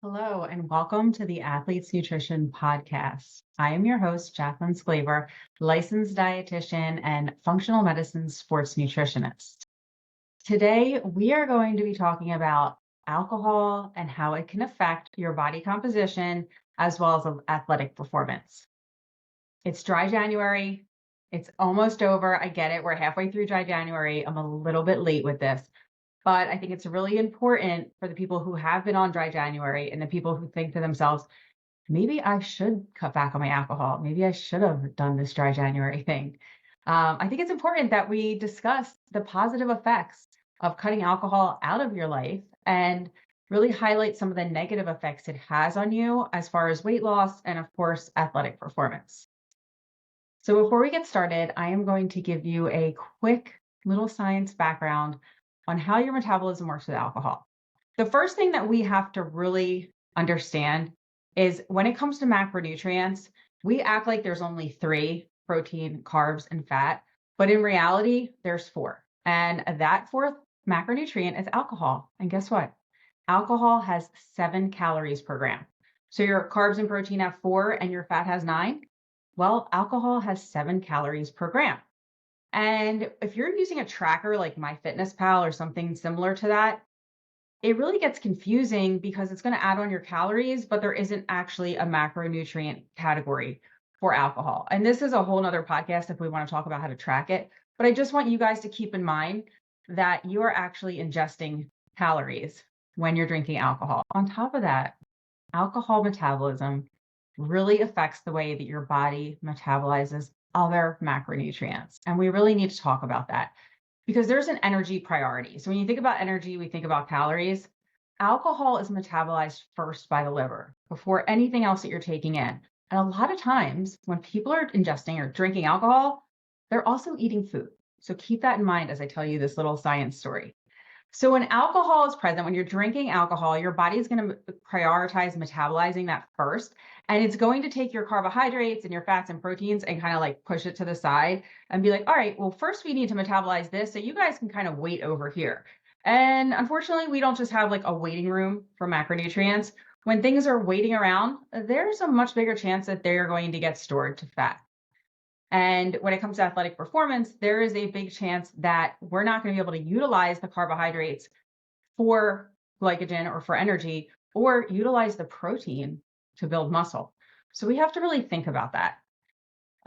Hello, and welcome to the Athletes Nutrition Podcast. I am your host, Jacqueline Sclaver, licensed dietitian and functional medicine sports nutritionist. Today, we are going to be talking about alcohol and how it can affect your body composition as well as athletic performance. It's dry January. It's almost over. I get it. We're halfway through dry January. I'm a little bit late with this, but I think it's really important for the people who have been on dry January and the people who think to themselves, maybe I should cut back on my alcohol. Maybe I should have done this dry January thing. I think it's important that we discuss the positive effects of cutting alcohol out of your life and really highlight some of the negative effects it has on you as far as weight loss and, of course, athletic performance. So before we get started, I am going to give you a quick little science background on how your metabolism works with alcohol. The first thing that we have to really understand is when it comes to macronutrients, we act like there's only three: protein, carbs, and fat. But in reality, there's four. And that fourth macronutrient is alcohol. And guess what? Alcohol has 7 calories per gram. So your carbs and protein have 4 and your fat has 9. Well, alcohol has 7 calories per gram. And if you're using a tracker like MyFitnessPal or something similar to that, it really gets confusing because it's going to add on your calories, but there isn't actually a macronutrient category for alcohol. And this is a whole nother podcast if we want to talk about how to track it. But I just want you guys to keep in mind that you are actually ingesting calories when you're drinking alcohol. On top of that, alcohol metabolism really affects the way that your body metabolizes other macronutrients. And we really need to talk about that because there's an energy priority. So when you think about energy, we think about calories. Alcohol is metabolized first by the liver before anything else that you're taking in. And a lot of times when people are ingesting or drinking alcohol, they're also eating food. So keep that in mind as I tell you this little science story. So when alcohol is present, when you're drinking alcohol, your body is going to prioritize metabolizing that first. And it's going to take your carbohydrates and your fats and proteins and kind of like push it to the side and be like, all right, well, first we need to metabolize this so you guys can kind of wait over here. And unfortunately, we don't just have like a waiting room for macronutrients. When things are waiting around, there's a much bigger chance that they're going to get stored to fat. And when it comes to athletic performance, there is a big chance that we're not going to be able to utilize the carbohydrates for glycogen or for energy, or utilize the protein to build muscle. So we have to really think about that.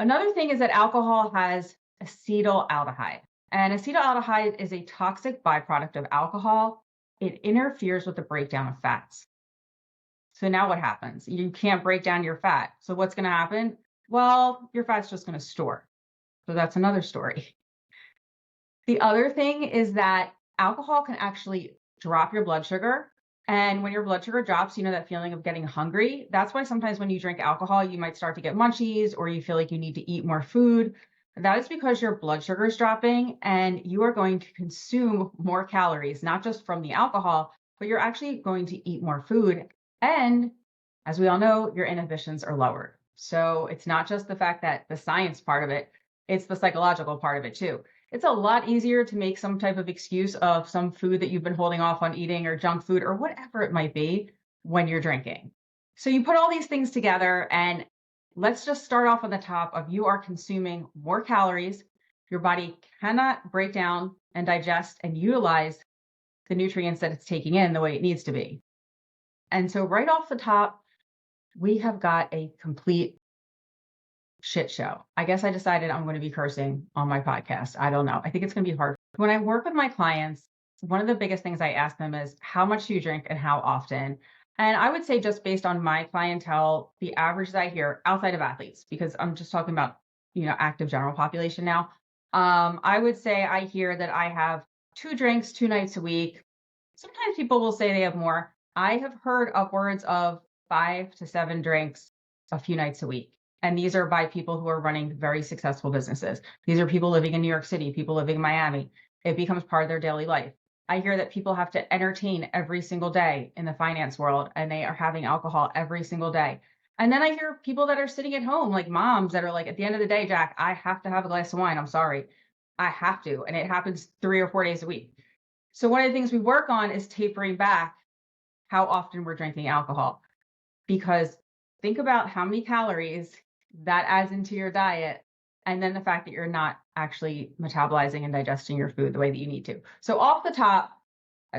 Another thing is that alcohol has acetaldehyde. And acetaldehyde is a toxic byproduct of alcohol. It interferes with the breakdown of fats. So now what happens? You can't break down your fat. So what's going to happen? Well, your fat's just going to store. So that's another story. The other thing is that alcohol can actually drop your blood sugar. And when your blood sugar drops, you know that feeling of getting hungry. That's why sometimes when you drink alcohol, you might start to get munchies or you feel like you need to eat more food. That is because your blood sugar is dropping and you are going to consume more calories, not just from the alcohol, but you're actually going to eat more food. And as we all know, your inhibitions are lowered. So it's not just the fact that the science part of it, it's the psychological part of it too. It's a lot easier to make some type of excuse of some food that you've been holding off on eating or junk food or whatever it might be when you're drinking. So you put all these things together and let's just start off on the top of you are consuming more calories. Your body cannot break down and digest and utilize the nutrients that it's taking in the way it needs to be. And so right off the top, we have got a complete shit show. I guess I decided I'm going to be cursing on my podcast. I don't know. I think it's going to be hard. When I work with my clients, one of the biggest things I ask them is how much do you drink and how often? And I would say just based on my clientele, the average that I hear outside of athletes, because I'm just talking about, active general population now. I would say I hear that I have 2 drinks 2 nights a week. Sometimes people will say they have more. I have heard upwards of 5 to 7 drinks a few nights a week. And these are by people who are running very successful businesses. These are people living in New York City, people living in Miami. It becomes part of their daily life. I hear that people have to entertain every single day in the finance world and they are having alcohol every single day. And then I hear people that are sitting at home, like moms that are like, at the end of the day, Jack, I have to have a glass of wine. I'm sorry. I have to. And it happens 3 or 4 days a week. So one of the things we work on is tapering back how often we're drinking alcohol. Because think about how many calories that adds into your diet, and then the fact that you're not actually metabolizing and digesting your food the way that you need to. So off the top,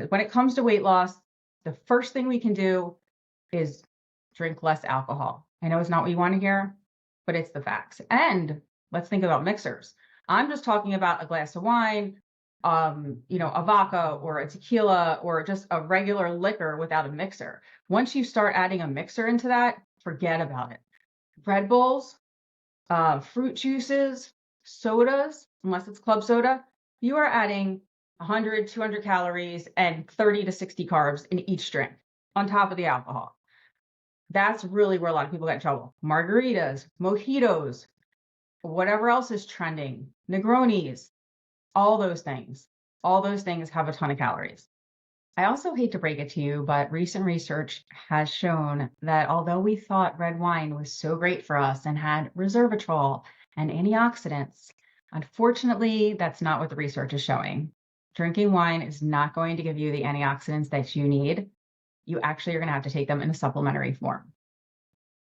when it comes to weight loss, the first thing we can do is drink less alcohol. I know it's not what you want to hear, but it's the facts. And let's think about mixers. I'm just talking about a glass of wine, a vodka or a tequila or just a regular liquor without a mixer. Once you start adding a mixer into that, forget about it. Red Bulls, fruit juices, sodas, unless it's club soda, you are adding 100, 200 calories and 30 to 60 carbs in each drink on top of the alcohol. That's really where a lot of people get in trouble. Margaritas, mojitos, whatever else is trending, Negronis, all those things have a ton of calories. I also hate to break it to you, but recent research has shown that although we thought red wine was so great for us and had resveratrol and antioxidants, unfortunately, that's not what the research is showing. Drinking wine is not going to give you the antioxidants that you need. You actually are going to have to take them in a supplementary form.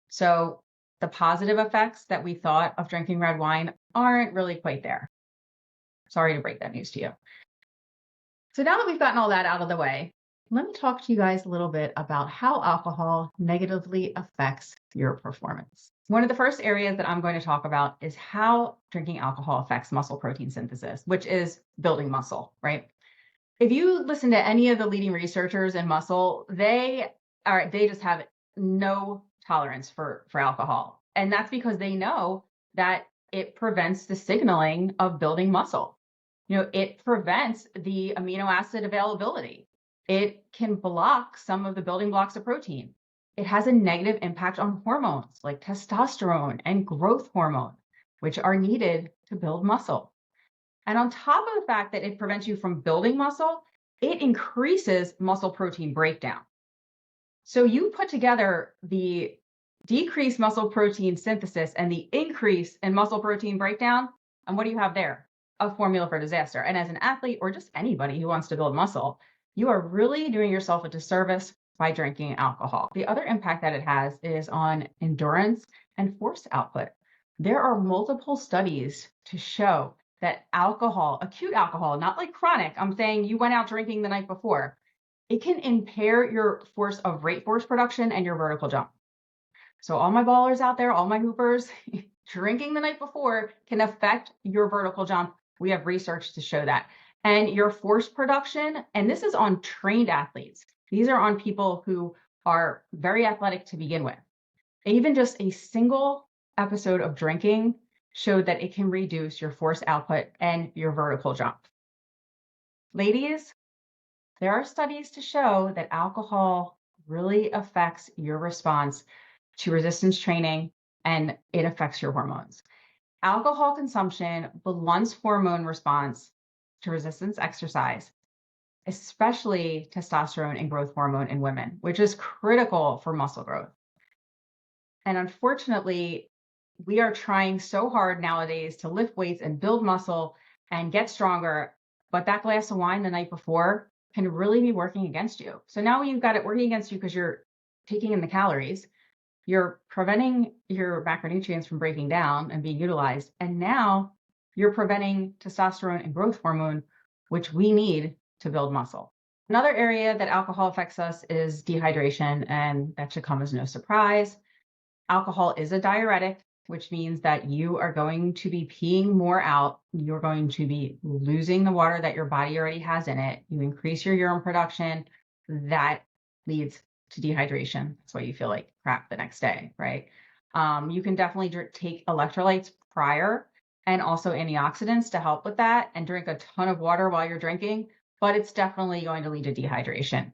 So the positive effects that we thought of drinking red wine aren't really quite there. Sorry to break that news to you. So now that we've gotten all that out of the way, let me talk to you guys a little bit about how alcohol negatively affects your performance. One of the first areas that I'm going to talk about is how drinking alcohol affects muscle protein synthesis, which is building muscle, right? If you listen to any of the leading researchers in muscle, they just have no tolerance for alcohol. And that's because they know that it prevents the signaling of building muscle. It prevents the amino acid availability. It can block some of the building blocks of protein. It has a negative impact on hormones like testosterone and growth hormone, which are needed to build muscle. And on top of the fact that it prevents you from building muscle, it increases muscle protein breakdown. So you put together the decreased muscle protein synthesis and the increase in muscle protein breakdown, and what do you have there? A formula for disaster. And as an athlete or just anybody who wants to build muscle, you are really doing yourself a disservice by drinking alcohol. The other impact that it has is on endurance and force output. There are multiple studies to show that alcohol, acute alcohol, not like chronic, I'm saying you went out drinking the night before, it can impair your rate force production and your vertical jump. So all my ballers out there, all my hoopers, drinking the night before can affect your vertical jump. We have research to show that. And your force production, and this is on trained athletes. These are on people who are very athletic to begin with. Even just a single episode of drinking showed that it can reduce your force output and your vertical jump. Ladies, there are studies to show that alcohol really affects your response to resistance training, and it affects your hormones. Alcohol consumption blunts hormone response to resistance exercise, especially testosterone and growth hormone in women, which is critical for muscle growth. And unfortunately, we are trying so hard nowadays to lift weights and build muscle and get stronger, but that glass of wine the night before can really be working against you. So now you've got it working against you because you're taking in the calories, you're preventing your macronutrients from breaking down and being utilized, and now you're preventing testosterone and growth hormone, which we need to build muscle. Another area that alcohol affects us is dehydration, and that should come as no surprise. Alcohol is a diuretic, which means that you are going to be peeing more out. You're going to be losing the water that your body already has in it. You increase your urine production. That leads to dehydration. That's why you feel like crap the next day, right? You can definitely take electrolytes prior and also antioxidants to help with that and drink a ton of water while you're drinking, but it's definitely going to lead to dehydration.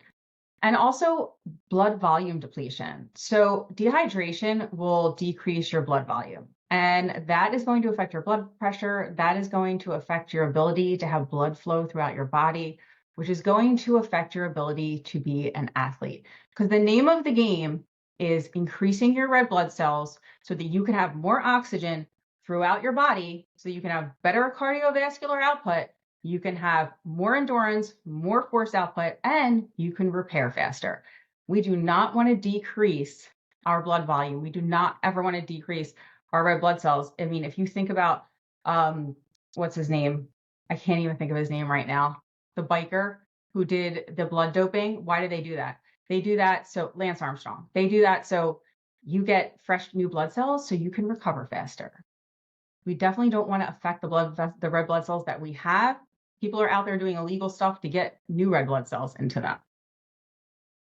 And also blood volume depletion. So dehydration will decrease your blood volume, and that is going to affect your blood pressure. That is going to affect your ability to have blood flow throughout your body, which is going to affect your ability to be an athlete. Because the name of the game is increasing your red blood cells so that you can have more oxygen throughout your body, so you can have better cardiovascular output, you can have more endurance, more force output, and you can repair faster. We do not want to decrease our blood volume. We do not ever want to decrease our red blood cells. I mean, if you think about, what's his name? I can't even think of his name right now. The biker who did the blood doping. Why do they do that? They do that so Lance Armstrong. They do that so you get fresh new blood cells so you can recover faster. We definitely don't want to affect the red blood cells that we have. People are out there doing illegal stuff to get new red blood cells into them.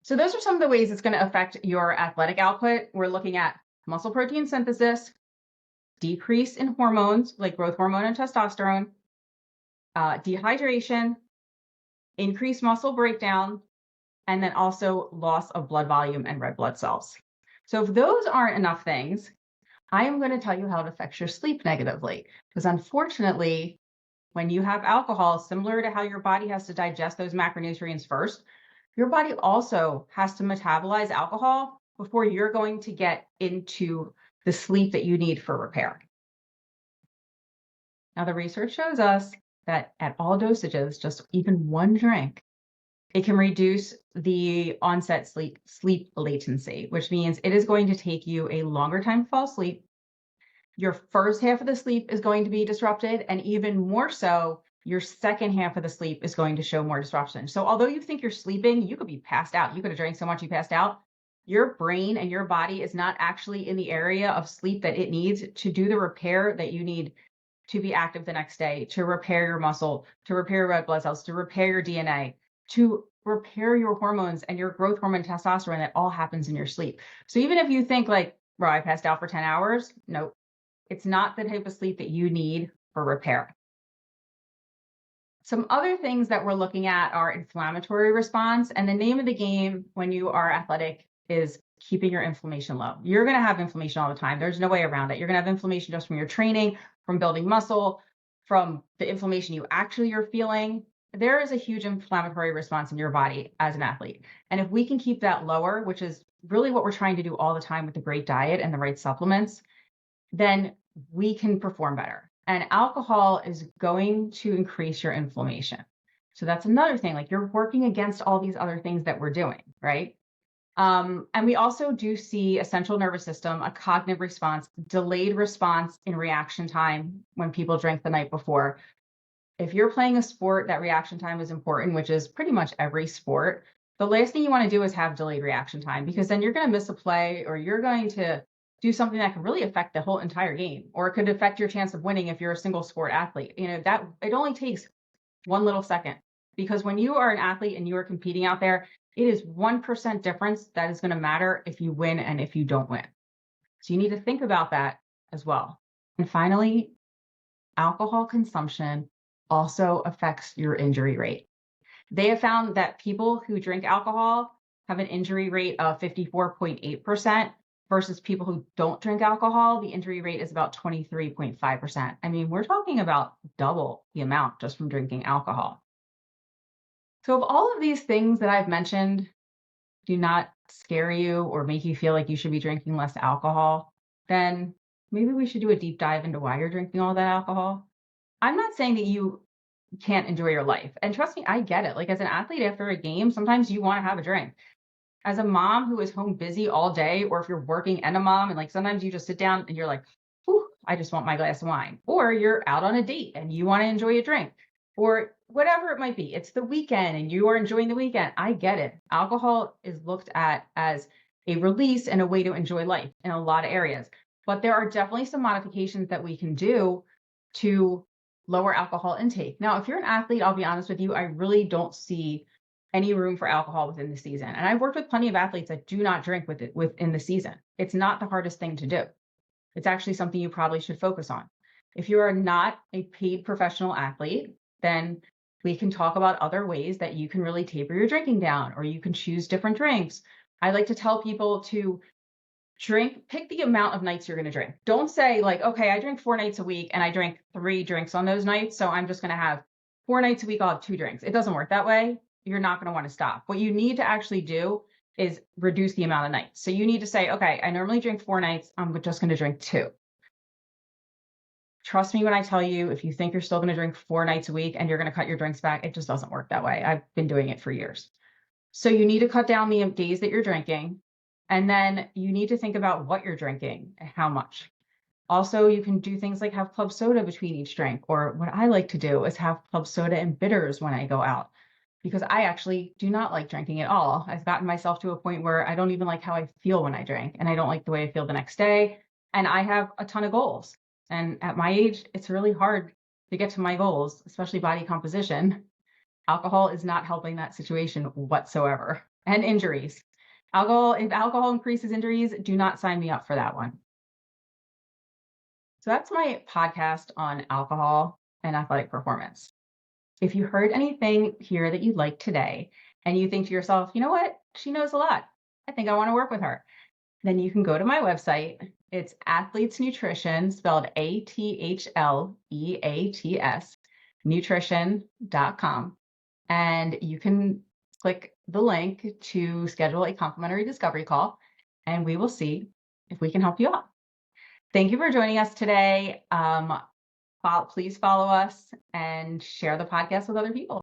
So those are some of the ways it's going to affect your athletic output. We're looking at muscle protein synthesis, decrease in hormones like growth hormone and testosterone, dehydration, increased muscle breakdown, and then also loss of blood volume and red blood cells. So if those aren't enough things, I am going to tell you how it affects your sleep negatively. Because unfortunately, when you have alcohol, similar to how your body has to digest those macronutrients first, your body also has to metabolize alcohol before you're going to get into the sleep that you need for repair. Now, the research shows us that at all dosages, just even one drink, it can reduce the onset sleep latency, which means it is going to take you a longer time to fall asleep. Your first half of the sleep is going to be disrupted, and even more so, your second half of the sleep is going to show more disruption. So although you think you're sleeping, you could be passed out. You could have drank so much you passed out. Your brain and your body is not actually in the area of sleep that it needs to do the repair that you need to be active the next day, to repair your muscle, to repair your red blood cells, to repair your DNA, to repair your hormones and your growth hormone testosterone. That all happens in your sleep. So even if you think like, bro, I passed out for 10 hours, no, it's not the type of sleep that you need for repair. Some other things that we're looking at are inflammatory response. And the name of the game when you are athletic is keeping your inflammation low. You're going to have inflammation all the time. There's no way around it. You're going to have inflammation just from your training, from building muscle, from the inflammation you actually are feeling. There is a huge inflammatory response in your body as an athlete. And if we can keep that lower, which is really what we're trying to do all the time with the great diet and the right supplements, then we can perform better. And alcohol is going to increase your inflammation. So that's another thing, like you're working against all these other things that we're doing, right? And we also do see a central nervous system, a cognitive response, delayed response in reaction time when people drink the night before. If you're playing a sport, that reaction time is important, which is pretty much every sport. The last thing you want to do is have delayed reaction time, because then you're going to miss a play, or you're going to do something that can really affect the whole entire game, or it could affect your chance of winning if you're a single sport athlete. You know, that it only takes one little second, because when you are an athlete and you are competing out there, it is 1% difference that is going to matter if you win and if you don't win. So you need to think about that as well. And finally, alcohol consumption also affects your injury rate. They have found that people who drink alcohol have an injury rate of 54.8%. versus people who don't drink alcohol, the injury rate is about 23.5%. I mean, we're talking about double the amount just from drinking alcohol. So if all of these things that I've mentioned do not scare you or make you feel like you should be drinking less alcohol, then maybe we should do a deep dive into why you're drinking all that alcohol. I'm not saying that you can't enjoy your life. And trust me, I get it. Like as an athlete after a game, sometimes you want to have a drink. As a mom who is home busy all day, or if you're working and a mom, and like sometimes you just sit down and you're like, "Ooh, I just want my glass of wine," or you're out on a date and you want to enjoy a drink, or whatever it might be. It's the weekend and you are enjoying the weekend. I get it. Alcohol is looked at as a release and a way to enjoy life in a lot of areas, but there are definitely some modifications that we can do to lower alcohol intake. Now, if you're an athlete, I'll be honest with you, I really don't see any room for alcohol within the season. And I've worked with plenty of athletes that do not drink within the season. It's not the hardest thing to do. It's actually something you probably should focus on. If you are not a paid professional athlete, then we can talk about other ways that you can really taper your drinking down, or you can choose different drinks. I like to tell people to pick the amount of nights you're going to drink. Don't say like, okay, I drink 4 nights a week and I drink 3 drinks on those nights, so I'm just going to have 4 nights a week, I'll have 2 drinks. It doesn't work that way. You're not going to want to stop. What you need to actually do is reduce the amount of nights. So you need to say, okay, I normally drink 4 nights. I'm just going to drink 2. Trust me when I tell you, if you think you're still going to drink 4 nights a week and you're going to cut your drinks back, it just doesn't work that way. I've been doing it for years. So you need to cut down the days that you're drinking, and then you need to think about what you're drinking and how much. Also, you can do things like have club soda between each drink, or what I like to do is have club soda and bitters when I go out, because I actually do not like drinking at all. I've gotten myself to a point where I don't even like how I feel when I drink, and I don't like the way I feel the next day. And I have a ton of goals. And at my age, it's really hard to get to my goals, especially body composition. Alcohol is not helping that situation whatsoever. And injuries. If alcohol increases injuries, do not sign me up for that one. So that's my podcast on alcohol and athletic performance. If you heard anything here that you liked today and you think to yourself, you know what, she knows a lot, I think I want to work with her, then you can go to my website. It's Athletes Nutrition, spelled ATHLEATS, nutrition.com. And you can click the link to schedule a complimentary discovery call, and we will see if we can help you out. Thank you for joining us today. Please follow us and share the podcast with other people.